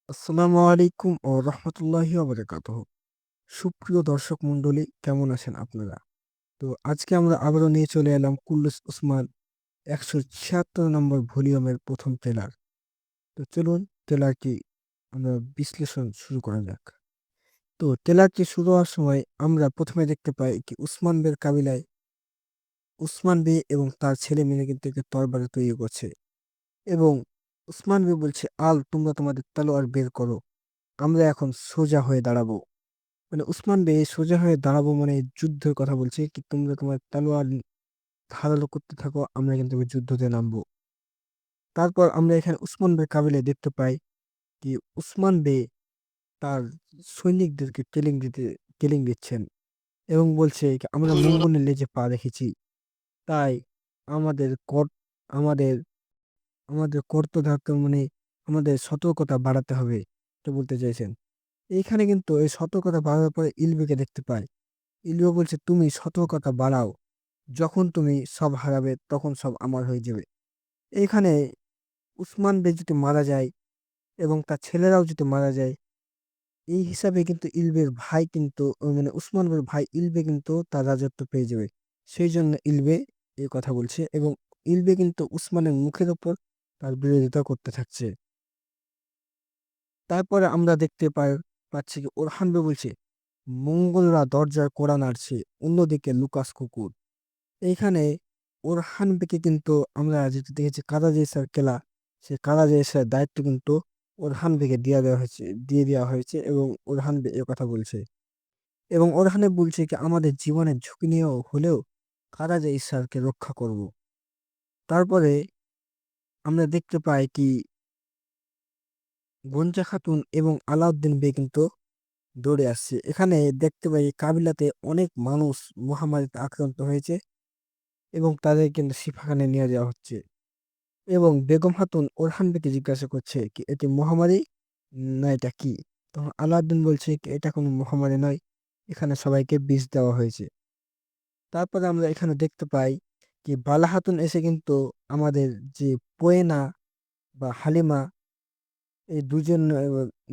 আসসালামু আলাইকুম ও রহমতুল্লাহি ওয়া বারাকাতুহু। সুপ্রিয় দর্শক মণ্ডলী, কেমন আছেন আপনারা? তো আজকে আমরা আবারও নিয়ে চলে এলাম কুল্লুস ওসমান ১৭৬ নম্বর ভলিউমের প্রথম ট্রেলার। তো চলুন ট্রেলারটি আমরা বিশ্লেষণ শুরু করা যাক। তো ট্রেলারটি শুরু হওয়ার সময় আমরা প্রথমে দেখতে পাই কি উসমান বের কাবিলায় উসমান বে এবং তার ছেলে মিলে কিন্তু একটা তরবারি তৈরি করছে এবং উসমান বে বলছে, তোমরা তোমাদের তলোয়ার বের করো, আমরা এখন সোজা হয়ে দাঁড়াবো। মানে উসমান বে সোজা হয়ে দাঁড়াবো মানে যুদ্ধের কথা বলছে কি তোমরা তোমার তলোয়ার ধারালো করতে থাকো, আমরা কিন্তু এবার যুদ্ধতে নামবো। তারপর আমরা এখানে উসমান বে কাবিলে দেখতে পাই কি উসমান বে তার সৈনিকদেরকে ট্রেনিং দিচ্ছেন এবং বলছে কি আমরা মঙ্গলের লেজে পা রেখেছি, তাই আমাদের কর আমাদের আমাদের কর্তব্য মানে আমাদের সতর্কতা বাড়াতে হবে, তো বলতে চাইছেন। এইখানে কিন্তু এই সতর্কতা বাড়ার পরে ইলবেকে দেখতে পাই। ইলিও বলছে, তুমি সতর্কতা বাড়াও, যখন তুমি সব হারাবে তখন সব আমার হয়ে যাবে। এইখানে উসমান বে যদি মারা যায় এবং তার ছেলেরাও যদি মারা যায়, এই হিসাবে কিন্তু ইলবের ভাই কিন্তু মানে উসমান বের ভাই ইলবে কিন্তু তার রাজত্ব পেয়ে যাবে। সেই জন্য ইলবে এই কথা বলছে এবং ইলবে কিন্তু উসমানের মুখের ওপর তার বিরোধিতা করতে থাকছে। তারপরে আমরা দেখতে পাচ্ছি কি ওরহান বে বলছে, মঙ্গলরা দরজায় কড়া নাড়ছে, অন্যদিকে লুকাস কুকুর। এইখানে ওরহান বেকে কিন্তু আমরা যেটা দেখেছি কারাজেসার খেলা, সে কারাজেসার দায়িত্ব কিন্তু ওরহান বেকে দিয়ে দেওয়া হয়েছে এবং ওরহান বে এ কথা বলছে এবং ওরহানে বলছে কি আমাদের জীবনের ঝুঁকি নিয়েও হলেও কারাজে ঈশ্বরকে রক্ষা করব। তারপরে আমরা দেখতে পাই কি গঞ্জা খাতুন এবং আলাউদ্দিন বে কিন্তু দৌড়ে আসছে। এখানে দেখতে পাই কাবিলাতে অনেক মানুষ মহামারীতে আক্রান্ত হয়েছে এবং তাদের কিন্তু সিফাখানে নিয়ে যাওয়া হচ্ছে এবং বেগম খাতুন ওরহান বেকে জিজ্ঞাসা করছে কি এটি মহামারী না এটা কি? তখন আলাউদ্দিন বলছে কি এটা কোনো মহামারী নয়, এখানে সবাইকে বিষ দেওয়া হয়েছে। তারপরে আমরা এখানে দেখতে পাই কি বালা খাতুন এসে কিন্তু আমাদের যে পোয়েনা বা হালিমা, এই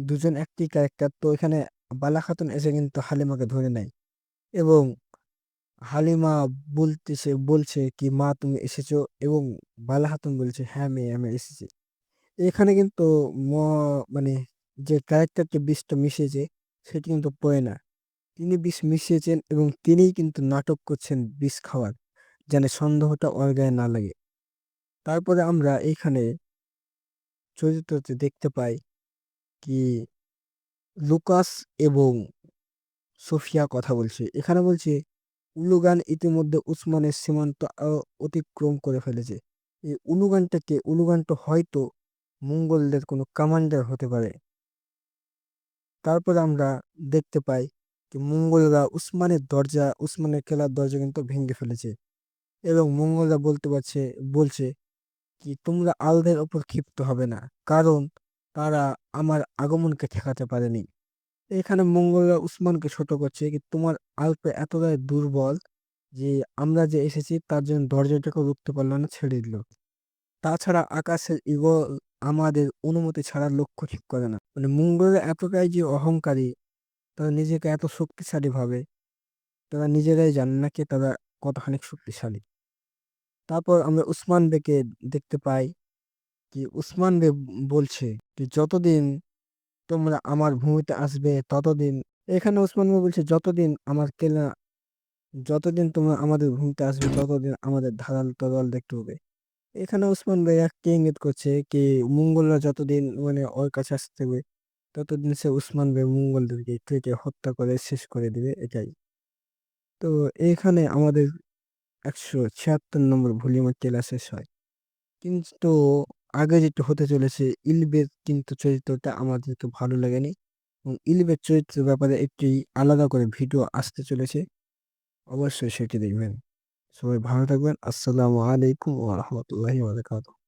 দুজন একটি ক্যারেক্টার, তো এখানে বালা খাতুন এসে কিন্তু হালিমাকে ধরে নেয় এবং হালিমা বলছে কি মা তুমি এসেছো এবং বালা খাতুন বলছে হ্যাঁ মেয়ে আমি এসেছি। এখানে কিন্তু ম মানে যে ক্যারেক্টারকে বিষটা মিশিয়েছে সেটি কিন্তু পোয়েনা। তিনি বিষ মিশিয়েছেন এবং তিনিই কিন্তু নাটক করছেন বিষ খাওয়ার, যেন সন্দেহটা ওর গায়ে না লাগে। তারপরে আমরা এইখানে চরিত্রতে দেখতে পাই কি লুকাস এবং সোফিয়া কথা বলছে। এখানে বলছে উলুগান ইতিমধ্যে উসমানের সীমান্ত অতিক্রম করে ফেলেছে। এই উলুগানটা হয়তো মঙ্গলদের কোনো কমান্ডার হতে পারে। তারপরে আমরা দেখতে পাই যে মঙ্গলরা উসমানের কেলার দরজা কিন্তু ভেঙে ফেলেছে এবং মঙ্গলরা বলছে কি তোমরা আলদের ওপর ক্ষিপ্ত হবে না, কারণ তারা আমার আগমনকে ঠেকাতে পারেনি। এখানে মঙ্গলরা উসমানকে ছোট করছে কি তোমার আল্প এতটাই দুর্বল যে আমরা যে এসেছি তার জন্য দরজাটাকে রুখতে পারলো না, ছেড়ে দিল। তাছাড়া আকাশের ঈগল আমাদের অনুমতি ছাড়া লক্ষ্য ঠিক করে না। মানে মঙ্গলরা এতটাই যে অহংকারী, তারা নিজেকে এত শক্তিশালী ভাবে, তারা নিজেরাই জানে না কি তারা কতখানি শক্তিশালী। তারপর আমরা উসমান বেকে দেখতে পাই কি উসমান বে বলছে যে যতদিন তোমরা আমার ভূমিতে আসবে ততদিন, এখানে উসমান বে বলছে যতদিন তোমরা আমাদের ভূমিতে আসবে ততদিন আমাদের ধারালো তরোয়াল দেখতে হবে। এখানে উসমান ভাই একটা ইঙ্গিত করছে কি মঙ্গলরা যতদিন মানে ওর কাছে আসতে থাকবে ততদিন সে উসমান ভাই মঙ্গলদেরকে কেটে হত্যা করে শেষ করে দিবে, এটাই। তো এখানে আমাদের ১৭৬ নম্বর ভলিউমের ট্রেলার শেষ হয়। কিন্তু আগে যেটা হতে চলেছে, ইলবের কিন্তু চরিত্রটা আমাদেরকে ভালো লাগেনি এবং ইলবের চরিত্রের ব্যাপারে একটি আলাদা করে ভিডিও আসতে চলেছে, অবশ্যই সেটি দেখবেন। সবাই ভালো থাকবেন। আসসালামু আলাইকুম ওয়া রাহমাতুল্লাহি ওয়া বারাকাতুহু।